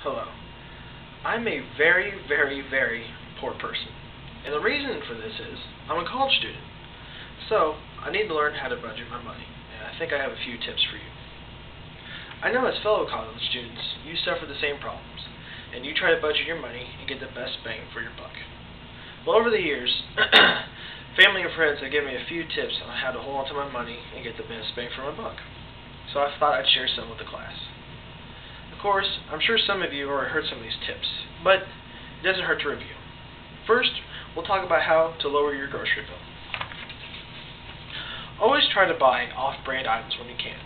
Hello. I'm a very, very, very poor person. And the reason for this is I'm a college student. So I need to learn how to budget my money. And I think I have a few tips for you. I know as fellow college students, you suffer the same problems. And you try to budget your money and get the best bang for your buck. Well, over the years, family and friends have given me a few tips on how to hold on to my money and get the best bang for my buck. So I thought I'd share some with the class. Of course, I'm sure some of you have already heard some of these tips, but it doesn't hurt to review. First, we'll talk about how to lower your grocery bill. Always try to buy off-brand items when you can.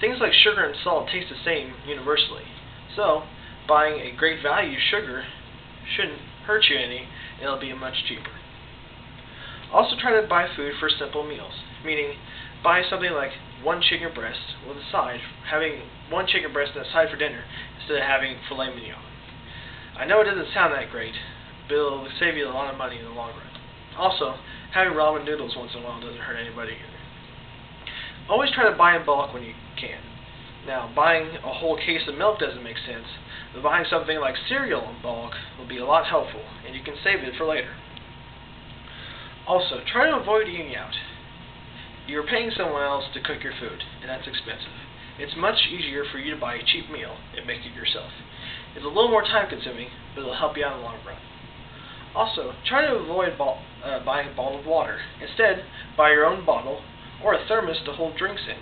Things like sugar and salt taste the same universally, so buying a great value sugar shouldn't hurt you any, and it'll be much cheaper. Also try to buy food for simple meals, meaning buy something like one chicken breast with a side, having one chicken breast and a side for dinner instead of having filet mignon. I know it doesn't sound that great, but it'll save you a lot of money in the long run. Also, having ramen noodles once in a while doesn't hurt anybody either. Always try to buy in bulk when you can. Now, buying a whole case of milk doesn't make sense, but buying something like cereal in bulk will be a lot helpful, and you can save it for later. Also, try to avoid eating out. You're paying someone else to cook your food, and that's expensive. It's much easier for you to buy a cheap meal and make it yourself. It's a little more time consuming, but it'll help you out in the long run. Also, try to avoid buying bottled water. Instead, buy your own bottle or a thermos to hold drinks in.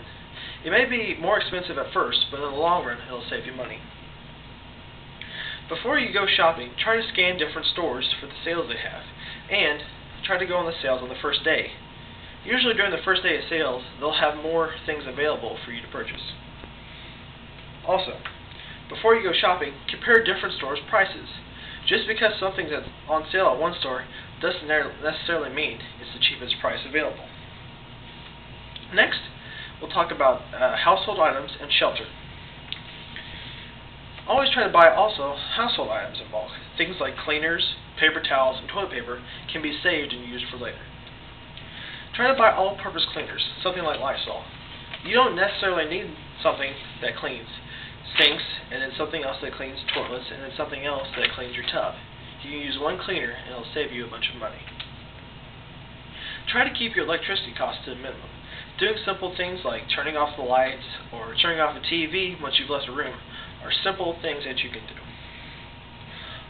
It may be more expensive at first, but in the long run, it'll save you money. Before you go shopping, try to scan different stores for the sales they have, and try to go on the sales on the first day. Usually during the first day of sales, they'll have more things available for you to purchase. Also, before you go shopping, compare different stores' prices. Just because something's on sale at one store doesn't necessarily mean it's the cheapest price available. Next, we'll talk about household items and shelter. Always try to buy also household items in bulk. Things like cleaners, paper towels, and toilet paper can be saved and used for later. Try to buy all-purpose cleaners, something like Lysol. You don't necessarily need something that cleans sinks, and then something else that cleans toilets, and then something else that cleans your tub. You can use one cleaner, and it'll save you a bunch of money. Try to keep your electricity costs to a minimum. Doing simple things like turning off the lights or turning off the TV once you've left a room are simple things that you can do.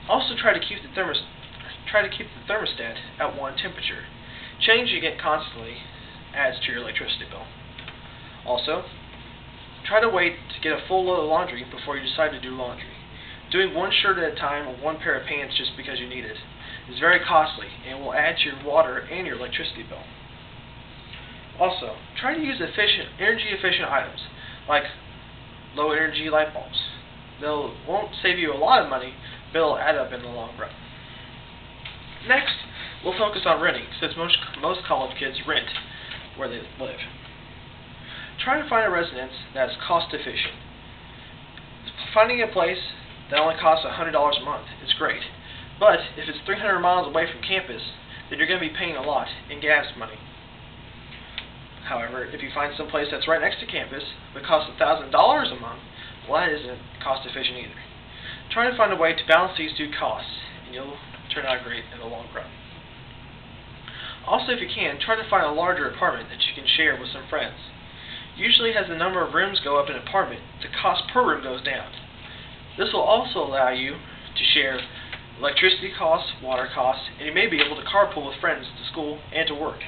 Also, try to keep the thermostat at one temperature. Changing it constantly adds to your electricity bill. Also, try to wait to get a full load of laundry before you decide to do laundry. Doing one shirt at a time or one pair of pants just because you need it is very costly and will add to your water and your electricity bill. Also, try to use energy-efficient items like low-energy light bulbs. They won't save you a lot of money, but it'll add up in the long run. Next, we'll focus on renting, since most college kids rent where they live. Try to find a residence that's cost-efficient. Finding a place that only costs $100 a month is great, but if it's 300 miles away from campus, then you're going to be paying a lot in gas money. However, if you find some place that's right next to campus but costs $1,000 a month, well, that isn't cost-efficient either. Try to find a way to balance these two costs, and you'll turn out great in the long run. Also, if you can, try to find a larger apartment that you can share with some friends. Usually as the number of rooms go up in an apartment, the cost per room goes down. This will also allow you to share electricity costs, water costs, and you may be able to carpool with friends to school and to work.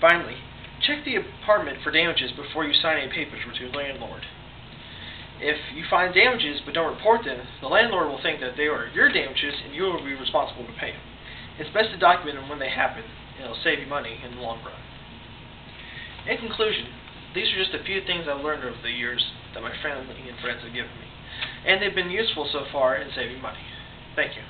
Finally, check the apartment for damages before you sign any papers with your landlord. If you find damages but don't report them, the landlord will think that they are your damages and you will be responsible to pay them. It's best to document them when they happen, and it'll save you money in the long run. In conclusion, these are just a few things I've learned over the years that my family and friends have given me, and they've been useful so far in saving money. Thank you.